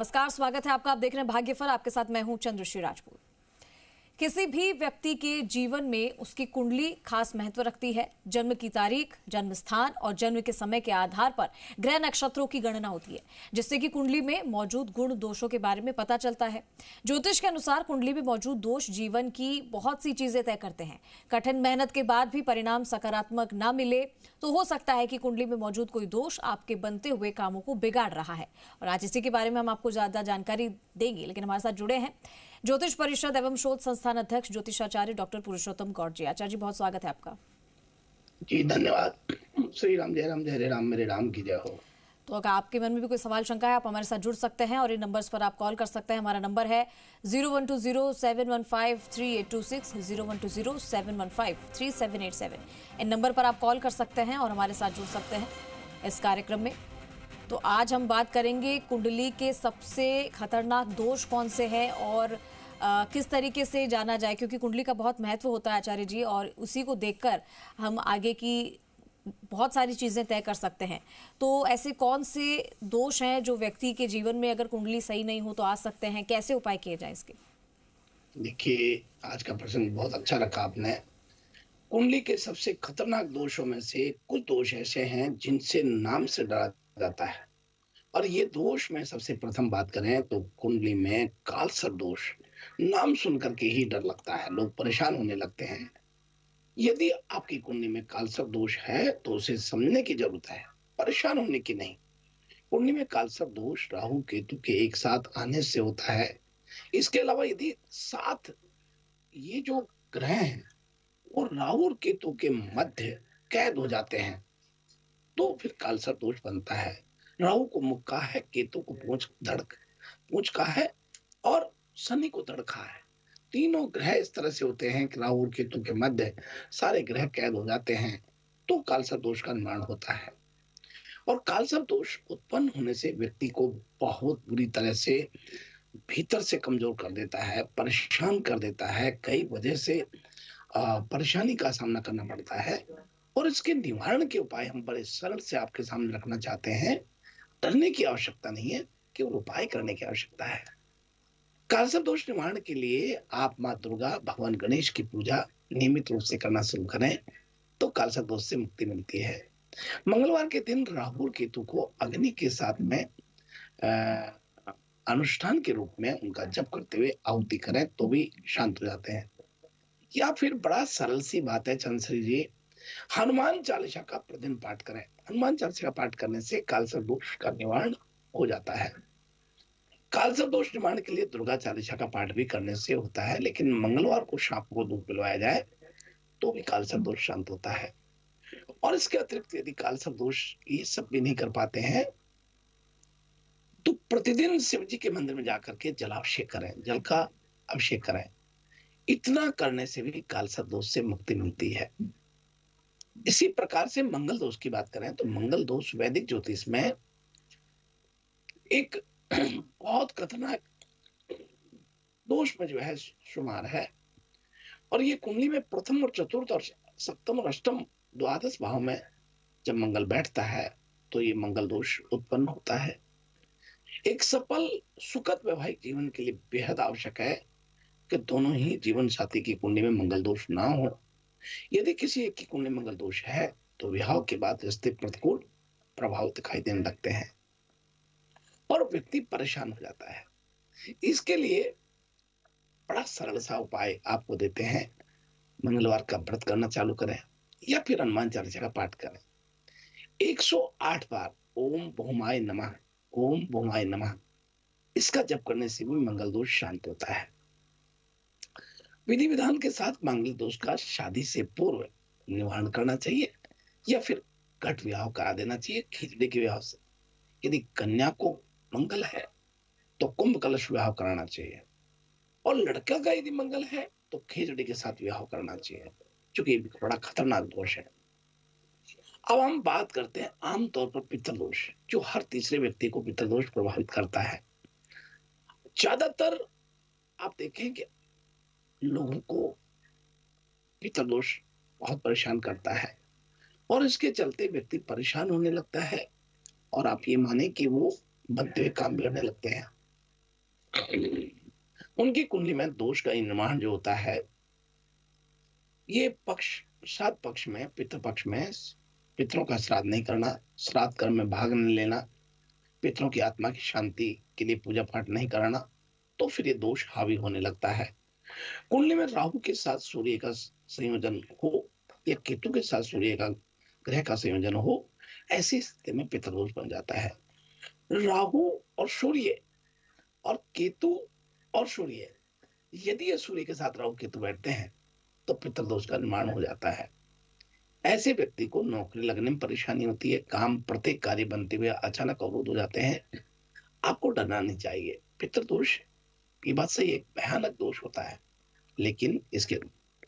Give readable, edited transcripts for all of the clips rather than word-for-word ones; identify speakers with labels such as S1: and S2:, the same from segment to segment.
S1: नमस्कार, स्वागत है आपका। आप देख रहे हैं भाग्यफल, आपके साथ मैं हूं चंद्रश्री राजपूत। किसी भी व्यक्ति के जीवन में उसकी कुंडली खास महत्व रखती है। जन्म की तारीख, जन्म स्थान और जन्म के समय के आधार पर ग्रह नक्षत्रों की गणना होती है, जिससे कि कुंडली में मौजूद गुण दोषों के बारे में पता चलता है। ज्योतिष के अनुसार कुंडली में मौजूद दोष जीवन की बहुत सी चीजें तय करते हैं। कठिन मेहनत के बाद भी परिणाम सकारात्मक न मिले तो हो सकता है कि कुंडली में मौजूद कोई दोष आपके बनते हुए कामों को बिगाड़ रहा है। और आज इसी के बारे में हम आपको ज्यादा जानकारी देंगे, लेकिन हमारे साथ जुड़े हैं ज्योतिष परिषद एवं शोध संस्थान अध्यक्ष ज्योतिषाचार्य डॉक्टर पुरुषोत्तम गौड़ जी। आचार्य जी, बहुत स्वागत है आपका।
S2: जी धन्यवाद। श्री राम जय राम, जय हरे राम, मेरे राम की जय हो।
S1: तो अगर आपके मन में भी कोई सवाल शंका है, आप हमारे साथ जुड़ सकते हैं और इन नंबर्स पर आप कॉल कर सकते हैं। हमारा नंबर है 0120-715-3826, 0120-715-3787। इन नंबर पर आप कॉल कर सकते हैं और हमारे साथ जुड़ सकते हैं इस कार्यक्रम में। तो आज हम बात करेंगे कुंडली के सबसे खतरनाक दोष कौन से हैं और किस तरीके से जाना जाए, क्योंकि कुंडली का बहुत महत्व होता है आचार्य जी, और उसी को देखकर हम आगे की बहुत सारी चीजें तय कर सकते हैं। तो ऐसे कौन से दोष हैं जो व्यक्ति के जीवन में अगर कुंडली सही नहीं हो तो आ सकते हैं, कैसे उपाय किए जाए इसके?
S2: देखिए, आज का प्रसंग बहुत अच्छा रखा आपने। कुंडली के सबसे खतरनाक दोषों में से कुछ दोष ऐसे हैं जिनसे नाम से डरा जाता है। और ये दोष में सबसे प्रथम बात करें तो कुंडली में कालसर्प दोष, नाम सुनकर के ही डर लगता है, लोग परेशान होने लगते हैं। यदि आपकी कुंडली में कालसर्प दोष है तो उसे समझने की जरूरत है, परेशान होने की नहीं। कुंडली में कालसर्प दोष राहु केतु के एक साथ आने से होता है। इसके अलावा यदि साथ ये जो ग्रह हैं वो राहु और केतु के मध्य कैद हो जाते हैं तो फिर कालसर्प दोष बनता है। राहु को मुख का है, केतु को पूंछ का है और शनि को धड़ का है। तीनों ग्रह इस तरह से होते हैं कि राहु और केतु के मध्य सारे ग्रह कैद हो जाते हैं तो कालसर्प दोष का निर्माण होता है। और कालसर्प दोष उत्पन्न होने से व्यक्ति को बहुत बुरी तरह से भीतर से कमजोर कर देता है, परेशान कर देता है। कई वजह से परेशानी का सामना करना पड़ता है और इसके निवारण के उपाय हम बड़े सरल से आपके सामने रखना चाहते हैं। डरने की आवश्यकता नहीं है, केवल उपाय करने की आवश्यकता है। कालसर्प दोष निवारण के लिए आप माँ दुर्गा, भगवान गणेश की पूजा नियमित रूप से करना शुरू करें तो कालसर्प दोष से मुक्ति मिलती है। मंगलवार के दिन राहु और केतु को अग्नि के साथ में अनुष्ठान के रूप में उनका जप करते हुए आहुति करें तो भी शांत हो जाते हैं। या फिर बड़ा सरल सी बात है चंद्रश्री जी, हनुमान चालीसा का प्रतिदिन पाठ करें। हनुमान चालीसा का पाठ करने से कालसर्प दोष का निवारण हो जाता है। कालसर्प दोष निवारण के लिए दुर्गा चालीसा का पाठ भी करने से होता है, लेकिन मंगलवार को सांप को दूध पिलवाया जाए तो भी कालसर्प दोष शांत होता है। और इसके अतिरिक्त यदि कालसर्प दोष ये सब भी नहीं कर पाते हैं तो प्रतिदिन शिव जी के मंदिर में जाकर के जलाभिषेक करें, जल का अभिषेक करें। इतना करने से भी कालसर्प दोष से मुक्ति मिलती है। इसी प्रकार से मंगल दोष की बात करें तो मंगल दोष वैदिक ज्योतिष में एक बहुत खतरनाक दोष में जो है शुमार है। और ये कुंडली में प्रथम और चतुर्थ और सप्तम और अष्टम द्वादश भाव में जब मंगल बैठता है तो ये मंगल दोष उत्पन्न होता है। एक सफल सुखद वैवाहिक जीवन के लिए बेहद आवश्यक है कि दोनों ही जीवन साथी की कुंडली में मंगल दोष ना हो। यदि किसी एक की कुंडली में मंगल दोष है तो विवाह के बाद रिश्ते प्रतिकूल प्रभाव दिखाई देने लगते हैं और व्यक्ति परेशान हो जाता है। इसके लिए बड़ा सरल सा उपाय आपको देते हैं। मंगलवार का व्रत करना चालू करें या फिर हनुमान चालीसा का पाठ करें। 108 बार ओम बहुमाय नमः, ओम बहुमाय नमः, इसका जप करने से भी मंगल दोष शांत होता है। विधि विधान के साथ मंगल दोष का शादी से पूर्व निवारण करना चाहिए या फिर घट विवाह करा देना चाहिए खिचड़ी के विवाह से। यदि कन्या को मंगल है तो कुंभ कलश विवाह कराना चाहिए और लड़का का यदि मंगल है तो खिचड़ी के साथ विवाह करना चाहिए, क्योंकि बड़ा खतरनाक दोष है। अब हम बात करते हैं आमतौर पर पितृदोष, जो हर तीसरे व्यक्ति को पितृदोष प्रभावित करता है। ज्यादातर आप देखें कि लोगों को पितृदोष बहुत परेशान करता है और इसके चलते व्यक्ति परेशान होने लगता है और आप ये माने कि वो बनते हुए काम बिगड़ने लगते हैं। उनकी कुंडली में दोष का निर्माण जो होता है, ये पक्ष, श्राद्ध पक्ष में, पितृ पक्ष में पितरों का श्राद्ध नहीं करना, श्राद्ध कर्म में भाग नहीं लेना, पितरों की आत्मा की शांति के लिए पूजा पाठ नहीं कराना, तो फिर ये दोष हावी होने लगता है। कुंडली में राहु के साथ सूर्य का संयोजन हो या केतु के साथ सूर्य का ग्रह का संयोजन हो, ऐसी स्थिति में पितृदोष बन जाता है। राहु और सूर्य और केतु और सूर्य, यदि ये सूर्य के साथ राहु केतु बैठते हैं तो पितृदोष का निर्माण हो जाता है। ऐसे व्यक्ति को नौकरी लगने में परेशानी होती है, काम प्रत्येक कार्य बनते हुए अचानक अवरोध हो जाते हैं। आपको डरना नहीं चाहिए। पितृदोष, ये बात सही है, भयानक दोष होता है, लेकिन इसके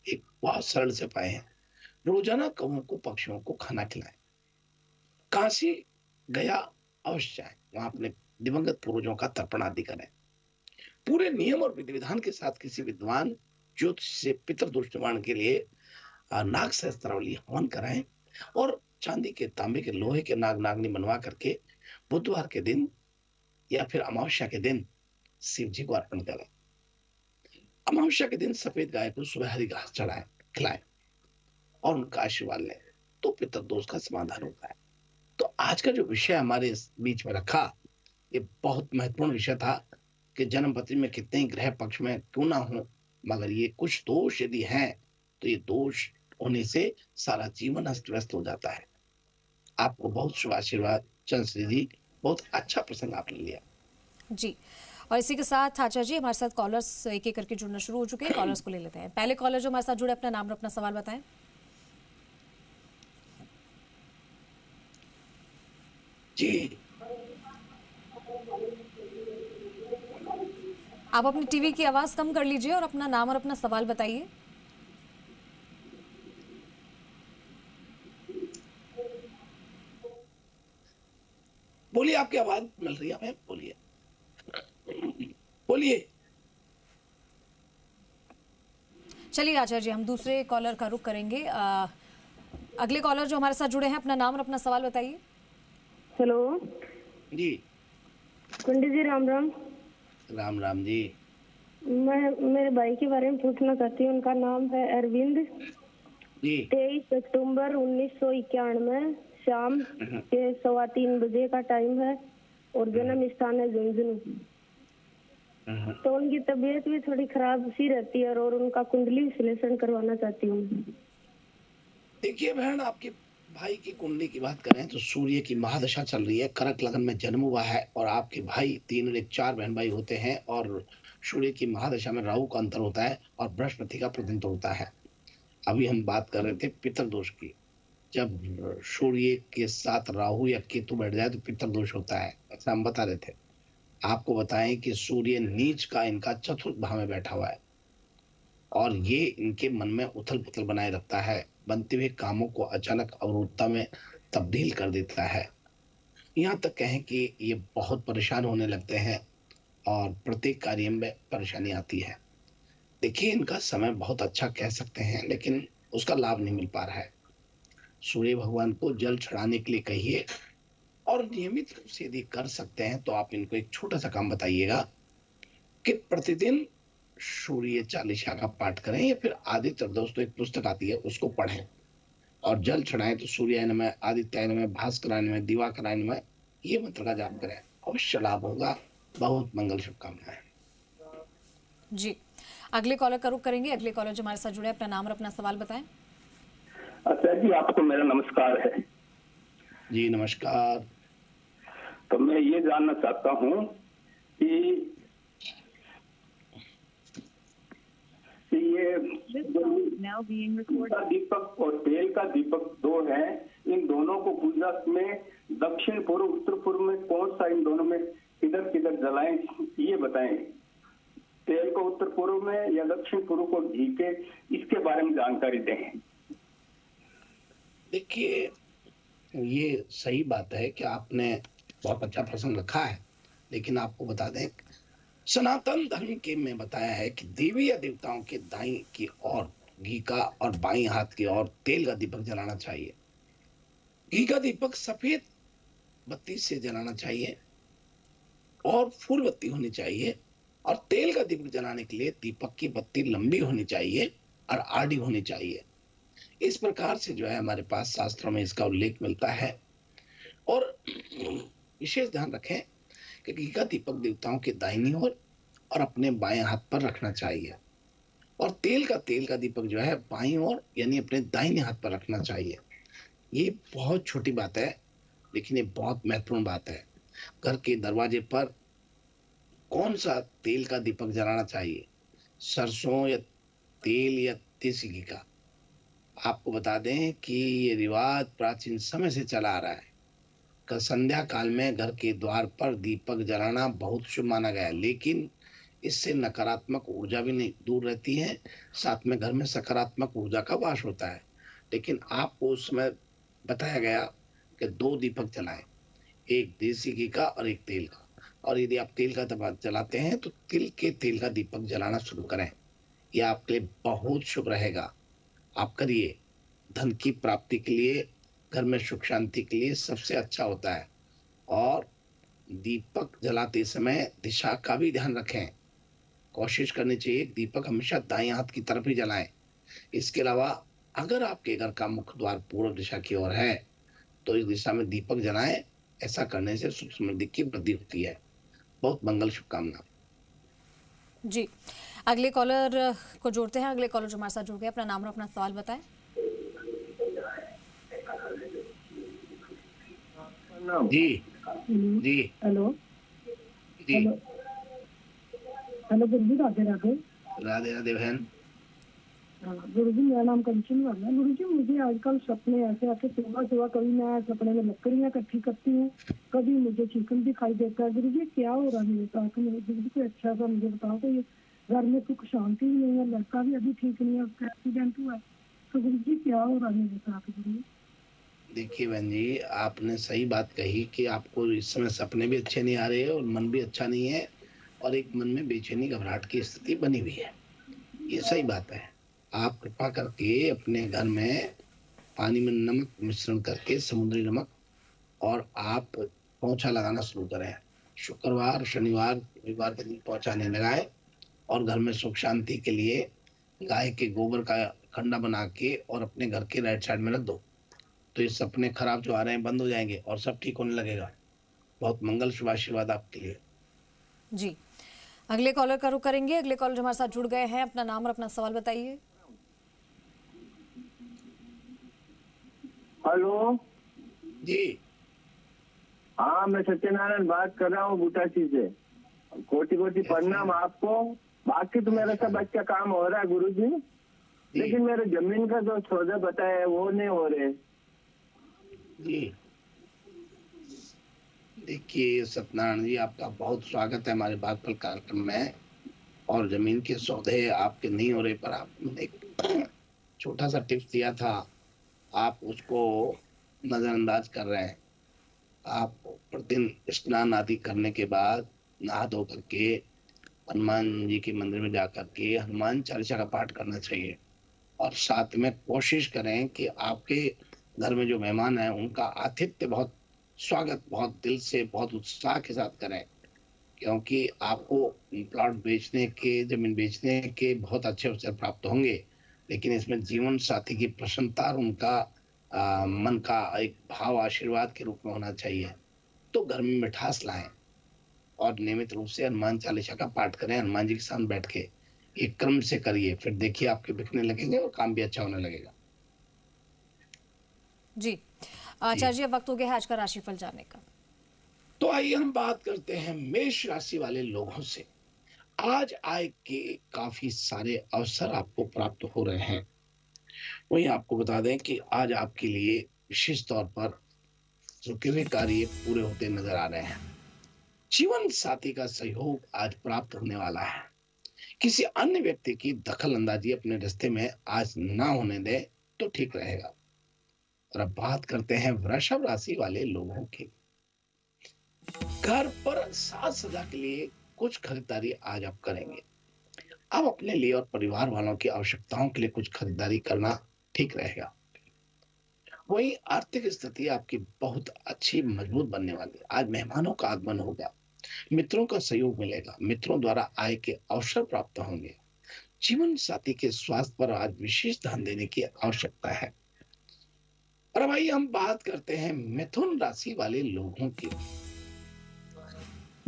S2: एक बहुत सरल से उपाय है। रोजाना कौओं को, पक्षियों को खाना खिलाएं। काशी गया अवश्य जाएं, वहां अपने दिवंगत पूर्वजों का तर्पण आदि करें। पूरे नियम और विधि विधान के साथ किसी विद्वान ज्योतिष से पितृदोष निवारण के लिए नाग सहस्त्रावली हवन कराएं और चांदी के, तांबे के, लोहे के नाग नागनी बनवा करके बुधवार के दिन या फिर अमावस्या के दिन शिव जी को अर्पण करें। अमावस्या के दिन सफेद गाय को सुबह हरी घास चढ़ाएं, खिलाएं और उनका आशीर्वाद लें, तो पितृदोष का समाधान होता है। तो आज का जो विषय हमारे इस बीच में रखा, ये बहुत महत्वपूर्ण विषय था कि जन्म पत्री में कितने ही ग्रह पक्ष में क्यों ना हो, मगर ये कुछ दोष यदि हैं तो ये दोष होने से सारा जीवन अस्त व्यस्त हो जाता है। आपको बहुत शुभ आशीर्वाद चंद्रश्री जी, बहुत अच्छा प्रसंग आपने लिया
S1: जी। और इसी के साथ आचार्य जी, हमारे साथ कॉलर्स एक एक करके जुड़ना शुरू हो चुके हैं। कॉलर्स को ले लेते हैं। पहले कॉलर जो हमारे साथ जुड़े, अपना नाम और अपना सवाल बताएं।
S2: जी।
S1: आप अपनी टीवी की आवाज कम कर लीजिए और अपना नाम और अपना सवाल बताइए।
S2: बोलिए, आपकी आवाज मिल रही है हमें, बोलिए बोलिए।
S1: चलिए आचार्य जी, हम दूसरे कॉलर का रुख करेंगे। अगले कॉलर जो हमारे साथ जुड़े हैं, अपना नाम और अपना सवाल बताइए।
S3: हेलो
S2: जी।
S3: पंडित जी, राम राम।
S2: राम राम जी।
S3: मैं मेरे भाई के बारे में पूछना चाहती हूँ। उनका नाम है अरविंद।
S2: जी।
S3: 23 अक्टूबर 1991 शाम के 3:15 बजे का टाइम है और जन्म स्थान है झुंझुनू। तो उनकी तबीयत भी थोड़ी खराब सी रहती है और उनका कुंडली विश्लेषण करवाना चाहती हूँ।
S2: देखिए बहन, आपके भाई की कुंडली की बात करें तो सूर्य की महादशा चल रही है, कर्क लगन में जन्म हुआ है और आपके भाई 3 और 1 4 बहन भाई होते हैं और सूर्य की महादशा में राहु का अंतर होता है और बृहस्पति का प्रतिनिधित्व होता है। अभी हम बात कर रहे थे पितृदोष की। जब सूर्य के साथ राहु या केतु बैठ जाए तो पितृदोष होता है, ऐसा हम बता रहे थे। आपको बताएं कि सूर्य नीच का इनका चतुर्थ भाव में बैठा हुआ है और ये इनके मन में उथल पुथल बनाए रखता है, बनते हुए कामों को अचानक अवरुद्धता में तब्दील कर देता है। यहाँ तक कहें कि ये बहुत परेशान होने लगते हैं और प्रत्येक कार्य में परेशानी आती है। देखिए, इनका समय बहुत अच्छा कह सकते हैं, लेकिन उसका लाभ नहीं मिल पा रहा है। सूर्य भगवान को जल चढ़ाने के लिए कहिए और नियमित रूप से यदि कर सकते हैं तो आप इनको एक छोटा सा काम बताइएगा कि प्रतिदिन सूर्य चालीसा का पाठ करें या फिर आदित्य, दोस्तों एक पुस्तक आती है उसको पढ़ें और जल चढ़ाएं तो सूर्याय नमः, आदित्याय नमः, भास्कराय नमः, दिवाकराय नमः, ये मंत्र का जाप करें, अवश्य लाभ होगा। बहुत मंगल शुभकामनाएं
S1: जी। अगले कॉलर का रुख करेंगे। अगले कॉलर जो हमारे साथ जुड़े, अपना नाम और अपना सवाल बताएं।
S4: अच्छा जी, आपको मेरा नमस्कार है
S2: जी। नमस्कार।
S4: तो मैं ये जानना चाहता हूँ कि ये का दीपक और तेल का दीपक 2 है, इन दोनों को पूजा में दक्षिण पूर्व, उत्तर पूर्व में कौन सा, इन दोनों में किधर किधर जलाएं, ये बताएं। तेल को उत्तर पूर्व में या दक्षिण पूर्व को घी के, इसके बारे में जानकारी दें।
S2: देखिए, ये सही बात है कि आपने बहुत अच्छा प्रश्न रखा है, लेकिन आपको बता दें सनातन धर्म के में बताया है कि देवी या देवताओं के दाईं की ओर घी का और बाईं हाथ की ओर तेल का दीपक जलाना चाहिए। घी का दीपक सफेद बत्ती से जलाना चाहिए और फूल बत्ती होनी चाहिए और तेल का दीपक जलाने के लिए दीपक की बत्ती लंबी होनी चाहिए और आड़ी होनी चाहिए। इस प्रकार से जो है हमारे पास शास्त्रों में इसका उल्लेख मिलता है। और विशेष ध्यान रखें कि घी का दीपक देवताओं के दाहिनी ओर और अपने बाएं हाथ पर रखना चाहिए, और तेल का दीपक जो है बाईं ओर यानी अपने दाहिने हाथ पर रखना चाहिए। ये बहुत छोटी बात है, लेकिन ये बहुत महत्वपूर्ण बात है। घर के दरवाजे पर कौन सा तेल का दीपक जलाना चाहिए, सरसों या तेल या देसी घी का? आपको बता दें कि ये रिवाज प्राचीन समय से चला आ रहा है। संध्या काल में घर के द्वार पर दीपक जलाना बहुत शुभ माना गया है, लेकिन इससे नकारात्मक ऊर्जा भी नहीं दूर रहती है, साथ में घर में सकारात्मक ऊर्जा का वास होता है। लेकिन आपको उस समय बताया गया कि 2 दीपक जलाएं, एक देसी घी का और एक तेल का। और यदि आप तेल का दीपक जलाते हैं तो तिल के तेल का दीपक जलाना शुरू करें, यह आपके लिए बहुत शुभ रहेगा। आप करिए, धन की प्राप्ति के लिए, घर में सुख शांति के लिए सबसे अच्छा होता है। और दीपक जलाते समय दिशा का भी ध्यान रखें, कोशिश करनी चाहिए दीपक हमेशा दाएं हाथ की तरफ ही जलाएं। इसके अलावा अगर आपके घर का मुख्य द्वार पूर्व दिशा की ओर है तो इस दिशा में दीपक जलाएं। ऐसा करने से सुख समृद्धि की वृद्धि होती है। बहुत मंगल शुभकामना।
S1: जी, अगले कॉलर को जोड़ते हैं। अगले कॉलर जो हमारे साथ जुड़ गए, अपना नाम और अपना सवाल बताएं।
S2: जी जी
S3: हेलो
S2: जी,
S3: हेलो गुरु जी, राधे राधे।
S2: राधे राधे बहन।
S3: गुरु जी, मेरा नाम कंचन वाला है। गुरु जी, मुझे आजकल सपने ऐसे आते, सुबह कभी मैं सपने में लकड़ियाँ इकट्ठी करती हूँ, कभी मुझे चिकन दिखाई देता है। गुरु जी, क्या हो रहा है मेरे साथ? गुरु जी, कोई अच्छा सा मुझे बताओ। तो ये घर में सुख शांति भी नहीं है, लड़का भी अभी ठीक नहीं है, उसका एक्सीडेंट हुआ है। तो गुरु जी, क्या हो रहा है मेरे साथ? गुरु जी,
S2: देखिए बहन जी, आपने सही बात कही कि आपको इस समय सपने भी अच्छे नहीं आ रहे हैं और मन भी अच्छा नहीं है, और एक मन में बेचैनी घबराहट की स्थिति बनी हुई है। ये सही बात है। आप कृपा करके अपने घर में पानी में नमक मिश्रण करके, समुद्री नमक, और आप पोंछा लगाना शुरू करें। शुक्रवार, शनिवार, रविवार के दिन पोंछा नहीं लगाए, और घर में सुख शांति के लिए गाय के गोबर का खंडा बना के और अपने घर के राइट साइड में रख दो, तो ये सपने खराब जो आ रहे हैं बंद हो जाएंगे और सब ठीक होने लगेगा। बहुत मंगल शुभ आशीर्वाद आपके लिए।
S1: जी, अगले कॉलर का रुख करेंगे। अगले कॉलर जो हमारे साथ जुड़ गए हैं, अपना नाम और अपना सवाल बताइए।
S4: हेलो
S2: जी,
S4: हाँ, मैं सत्यनारायण बात कर रहा हूँ बूटासी से। कोटि कोटि प्रणाम आपको। बाकी तो मेरा सब अच्छा काम हो रहा है गुरु जी, लेकिन मेरे जमीन का जो सौदा बताया है वो नहीं हो रहे।
S2: जी देखिए सत्यनारायण जी, आपका बहुत स्वागत है हमारे बातफल कार्यक्रम में। और जमीन के सौदे आपके नहीं हो रहे, पर आपने एक छोटा सा टिप्स दिया था, आप उसको नजरअंदाज कर रहे हैं। आप प्रतिदिन स्नान आदि करने के बाद नहा धो करके हनुमान जी के मंदिर में जा करके हनुमान चालीसा का पाठ करना चाहिए। और साथ में कोशिश करें कि आपके घर में जो मेहमान हैं उनका आतिथ्य बहुत स्वागत बहुत दिल से, बहुत उत्साह के साथ करें, क्योंकि आपको प्लॉट बेचने के, जमीन बेचने के बहुत अच्छे अवसर प्राप्त होंगे, लेकिन इसमें जीवन साथी की प्रसन्नता और उनका मन का एक भाव आशीर्वाद के रूप में होना चाहिए। तो घर में मिठास लाएं और नियमित रूप से हनुमान चालीसा का पाठ करें। हनुमान जी के सामने बैठ के एक क्रम से करिए, फिर देखिए आपके बिकने लगेंगे और काम भी अच्छा होने लगेगा।
S1: जी आचार्य जी, अब वक्त हो गया है आज का राशिफल जानने का।
S2: तो आइए हम बात करते हैं मेष राशि वाले लोगों से। आज आय के काफी सारे अवसर आपको प्राप्त हो रहे हैं। वहीं आपको बता दें कि आज आपके लिए विशेष तौर पर रुके हुए कार्य पूरे होते नजर आ रहे हैं। जीवन साथी का सहयोग आज प्राप्त होने वाला है। किसी अन्य व्यक्ति की दखल अंदाजी अपने रिश्ते में आज ना होने दे तो ठीक रहेगा। और अब बात करते हैं वृषभ राशि वाले लोगों की। घर पर साज सज्जा के लिए कुछ खरीदारी आज आप करेंगे। आप अपने लिए और परिवार वालों की आवश्यकताओं के लिए कुछ खरीदारी करना ठीक रहेगा। वही आर्थिक स्थिति आपकी बहुत अच्छी मजबूत बनने वाली है। आज मेहमानों का आगमन होगा। मित्रों का सहयोग मिलेगा, मित्रों द्वारा आय के अवसर प्राप्त होंगे। जीवन साथी के स्वास्थ्य पर आज विशेष ध्यान देने की आवश्यकता है। और भाई हम बात करते हैं मिथुन राशि वाले लोगों की।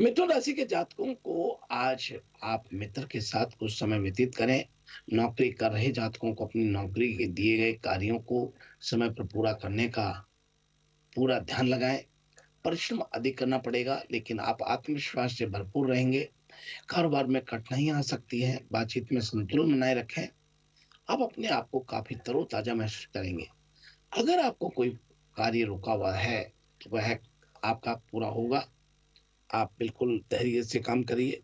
S2: मिथुन राशि के जातकों को आज आप मित्र के साथ कुछ समय व्यतीत करें। नौकरी कर रहे जातकों को अपनी नौकरी के दिए गए कार्यों को समय पर पूरा करने का पूरा ध्यान लगाएं। परिश्रम अधिक करना पड़ेगा, लेकिन आप आत्मविश्वास से भरपूर रहेंगे। कारोबार में कठिनाइयां आ सकती है, बातचीत में संतुलन बनाए रखें। आप अपने आप को काफी तरोताजा महसूस करेंगे। अगर आपको कोई कार्य रुका हुआ है तो वह आपका पूरा होगा। आप बिल्कुल धैर्य से काम करिए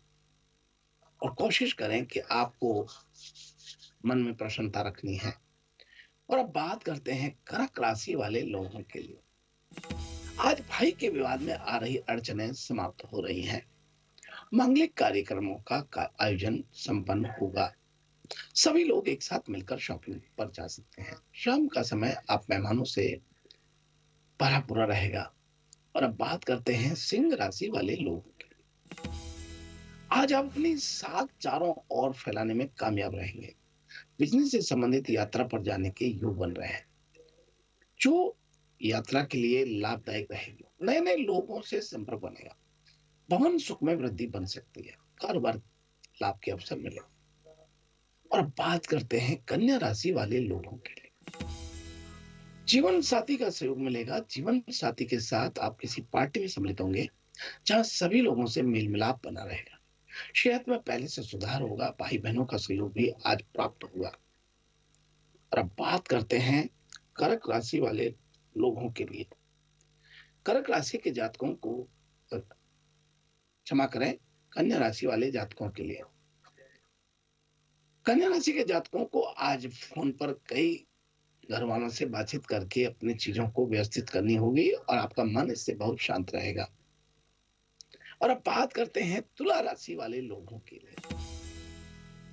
S2: और कोशिश करें कि आपको मन में प्रसन्नता रखनी है। और अब बात करते हैं कर्क राशि वाले लोगों के लिए। आज भाई के विवाद में आ रही अड़चनें समाप्त हो रही हैं। मांगलिक कार्यक्रमों का आयोजन संपन्न होगा। सभी लोग एक साथ मिलकर शॉपिंग पर जा सकते हैं। शाम का समय आप मेहमानों से भरा पूरा रहेगा। और अब बात करते हैं सिंह राशि वाले लोगों की। आज आप अपनी साख चारों ओर फैलाने में कामयाब रहेंगे। बिजनेस से संबंधित यात्रा पर जाने के योग बन रहे हैं, जो यात्रा के लिए लाभदायक रहेगी। नए नए लोगों से संपर्क बनेगा। भवन सुख में वृद्धि बन सकती है। कारोबार लाभ के अवसर मिले। और अब बात करते हैं कन्या राशि वाले लोगों के लिए। जीवन साथी का सहयोग मिलेगा। जीवन साथी के साथ आप किसी पार्टी में सम्मिलित होंगे जहां सभी लोगों से मेल मिलाप बना रहेगा। सेहत में पहले से सुधार होगा। भाई बहनों का सहयोग भी आज प्राप्त होगा। और अब बात करते हैं कर्क राशि वाले लोगों के लिए। कर्क राशि के जातकों को क्षमा करें, कन्या राशि वाले जातकों के लिए। कन्या राशि के जातकों को आज फोन पर कई घर वालों से बातचीत करके अपनी चीजों को व्यवस्थित करनी होगी और आपका मन इससे बहुत शांत रहेगा। और अब बात करते हैं तुला राशि वाले लोगों के लिए।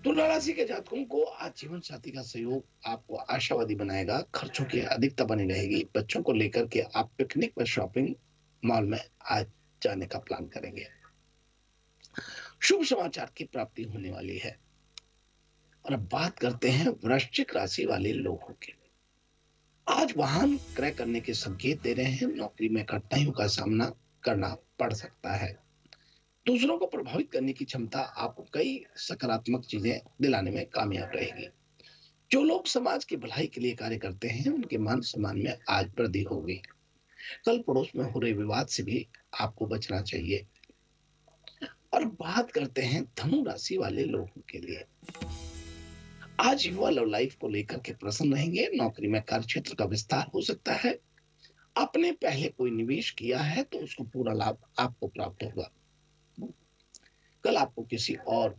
S2: तुला राशि के जातकों को आज जीवन साथी का सहयोग आपको आशावादी बनाएगा। खर्चों की अधिकता बनी रहेगी। बच्चों को लेकर के आप पिकनिक व शॉपिंग मॉल में आज जाने का प्लान करेंगे। शुभ समाचार की प्राप्ति होने वाली है। और अब बात करते हैं वृश्चिक राशि वाले लोगों के। आज वाहन क्रय करने के संकेत दे रहे हैं। नौकरी में कठिनाइयों का सामना करना पड़ सकता है। दूसरों को प्रभावित करने की क्षमता आपको कई सकारात्मक चीजें दिलाने में कामयाब रहेगी। जो लोग समाज की भलाई के लिए कार्य करते हैं उनके मान सम्मान में आज वृद्धि होगी। कल पड़ोस में हो रहे विवाद से भी आपको बचना चाहिए। और बात करते हैं धनु राशि वाले लोगों के लिए। आज युवा लव लाइफ को लेकर के प्रसन्न रहेंगे। नौकरी में कार्य क्षेत्र का विस्तार हो सकता है। आपने पहले कोई निवेश किया है तो उसको पूरा लाभ आपको प्राप्त होगा। कल आपको किसी और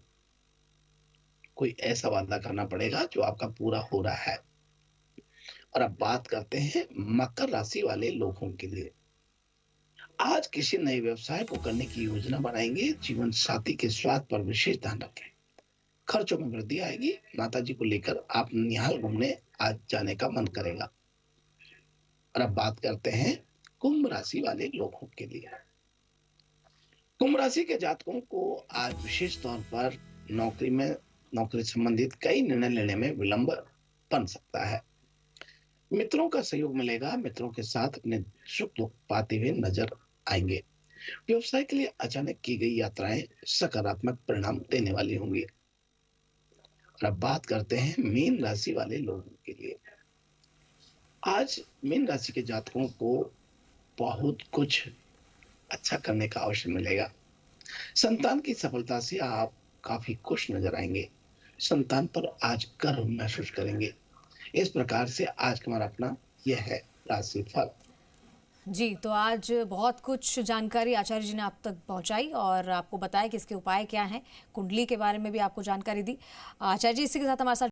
S2: कोई ऐसा वादा करना पड़ेगा जो आपका पूरा हो रहा है। और अब बात करते हैं मकर राशि वाले लोगों के लिए। आज किसी नए व्यवसाय को करने की योजना बनाएंगे। जीवन साथी के स्वास्थ्य पर विशेष ध्यान रखें। खर्चों में वृद्धि आएगी। माताजी को लेकर आप ननिहाल घूमने आज जाने का मन करेगा। और अब बात करते हैं कुंभ राशि वाले लोगों के लिए। कुंभ राशि के जातकों को आज विशेष तौर पर नौकरी संबंधित कई निर्णय लेने में विलंब बन सकता है। मित्रों का सहयोग मिलेगा। मित्रों के साथ अपने सुख दुख पाते हुए नजर आएंगे। व्यवसाय के लिए अचानक की गई यात्राएं सकारात्मक परिणाम देने वाली होंगी। और अब बात करते हैं मीन राशि वाले लोगों के लिए। आज मीन राशि के जातकों को बहुत कुछ अच्छा करने का अवसर मिलेगा। संतान की सफलता से आप काफी खुश नजर आएंगे। संतान पर आज गर्व महसूस करेंगे। इस प्रकार से आज का हमारा अपना यह है राशि फल।
S1: जी, तो आज बहुत कुछ जानकारी आचार्य जी ने आप तक पहुंचाई और आपको बताया कि इसके उपाय क्या हैं। कुंडली के बारे में भी आपको जानकारी दी आचार्य जी। इसी के साथ हमारे साथ